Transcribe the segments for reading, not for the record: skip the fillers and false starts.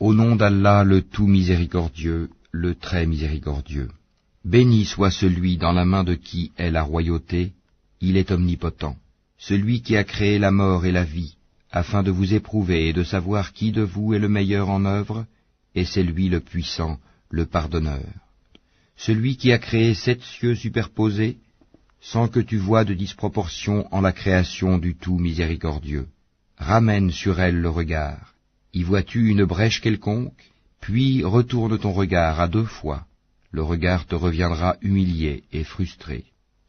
Au nom d'Allah, le tout miséricordieux, le très miséricordieux. Béni soit celui dans la main de qui est la royauté, il est omnipotent. Celui qui a créé la mort et la vie, afin de vous éprouver et de savoir qui de vous est le meilleur en œuvre, et c'est lui le puissant, le pardonneur. Celui qui a créé 7 cieux superposés, sans que tu voies de disproportion en la création du tout miséricordieux. Ramène sur elle le regard. Y vois-tu une brèche quelconque? Puis retourne ton regard à 2 fois. Le regard te reviendra humilié et frustré.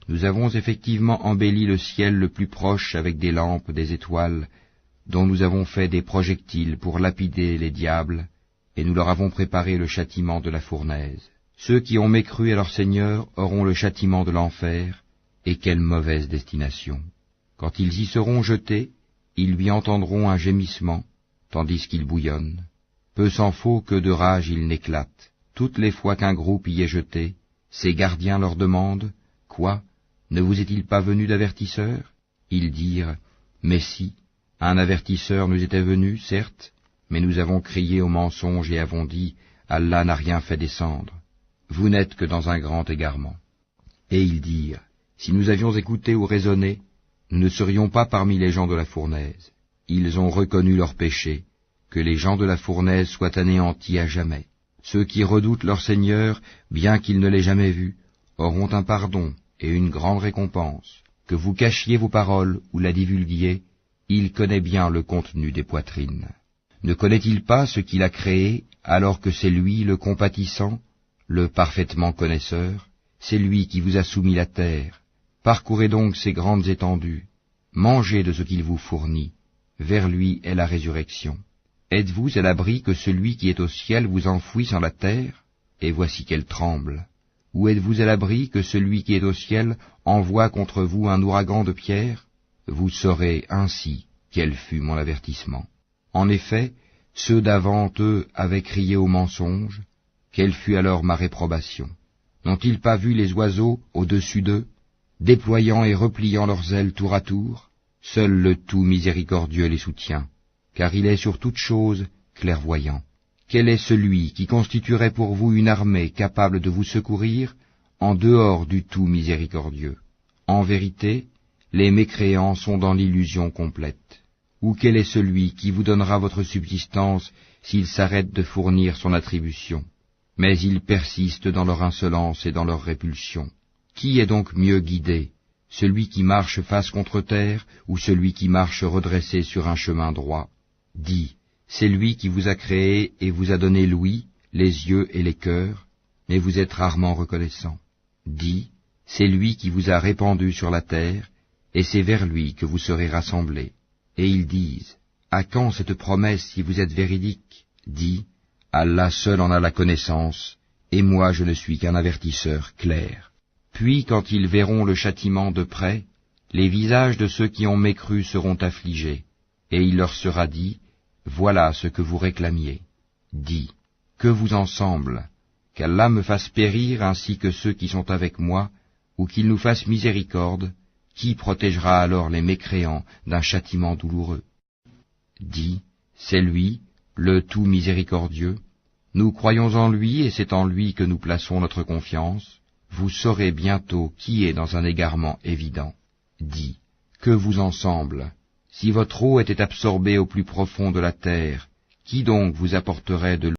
Nous avons effectivement embelli le ciel le plus proche avec des lampes, des étoiles, dont nous avons fait des projectiles pour lapider les diables, et nous leur avons préparé le châtiment de la fournaise. Ceux qui ont mécru à leur Seigneur auront le châtiment de l'enfer, et quelle mauvaise destination. Quand ils y seront jetés, ils lui entendront un gémissement, tandis qu'il bouillonne. Peu s'en faut que de rage il n'éclate. Toutes les fois qu'un groupe y est jeté, ses gardiens leur demandent, « Quoi? Ne vous est-il pas venu d'avertisseur ?» Ils dirent, « Mais si, un avertisseur nous était venu, certes, mais nous avons crié au mensonge et avons dit, « Allah n'a rien fait descendre. » Vous n'êtes que dans un grand égarement. Et ils dirent, « Si nous avions écouté ou raisonné, nous ne serions pas parmi les gens de la fournaise. » Ils ont reconnu leur péché, que les gens de la fournaise soient anéantis à jamais. Ceux qui redoutent leur Seigneur, bien qu'ils ne l'aient jamais vu, auront un pardon et une grande récompense. Que vous cachiez vos paroles ou la divulguiez, il connaît bien le contenu des poitrines. Ne connaît-il pas ce qu'il a créé, alors que c'est lui le compatissant, le parfaitement connaisseur? C'est lui qui vous a soumis la terre. Parcourez donc ses grandes étendues. Mangez de ce qu'il vous fournit. Vers lui est la résurrection. Êtes-vous à l'abri que celui qui est au ciel vous enfouisse en la terre? Et voici qu'elle tremble. Ou êtes-vous à l'abri que celui qui est au ciel envoie contre vous un ouragan de pierres? Vous saurez ainsi quel fut mon avertissement. En effet, ceux d'avant eux avaient crié au mensonge. Quelle fut alors ma réprobation? N'ont-ils pas vu les oiseaux au-dessus d'eux, déployant et repliant leurs ailes tour à tour? Seul le tout miséricordieux les soutient, car il est sur toute chose clairvoyant. Quel est celui qui constituerait pour vous une armée capable de vous secourir en dehors du tout miséricordieux? En vérité, les mécréants sont dans l'illusion complète. Ou quel est celui qui vous donnera votre subsistance s'il s'arrête de fournir son attribution? Mais ils persistent dans leur insolence et dans leur répulsion. Qui est donc mieux guidé? Celui qui marche face contre terre, ou celui qui marche redressé sur un chemin droit? Dis, c'est lui qui vous a créé et vous a donné l'ouïe, les yeux et les cœurs, mais vous êtes rarement reconnaissant. Dis, c'est lui qui vous a répandu sur la terre, et c'est vers lui que vous serez rassemblés. Et ils disent, à quand cette promesse si vous êtes véridique? Dis, Allah seul en a la connaissance, et moi je ne suis qu'un avertisseur clair. Puis, quand ils verront le châtiment de près, les visages de ceux qui ont mécru seront affligés, et il leur sera dit, voilà ce que vous réclamiez. Dis, que vous en semble, qu'Allah me fasse périr ainsi que ceux qui sont avec moi, ou qu'il nous fasse miséricorde, qui protégera alors les mécréants d'un châtiment douloureux? Dis, c'est lui, le tout miséricordieux, nous croyons en lui et c'est en lui que nous plaçons notre confiance. Vous saurez bientôt qui est dans un égarement évident. Dis, que vous en semble? Si votre eau était absorbée au plus profond de la terre, qui donc vous apporterait de l'eau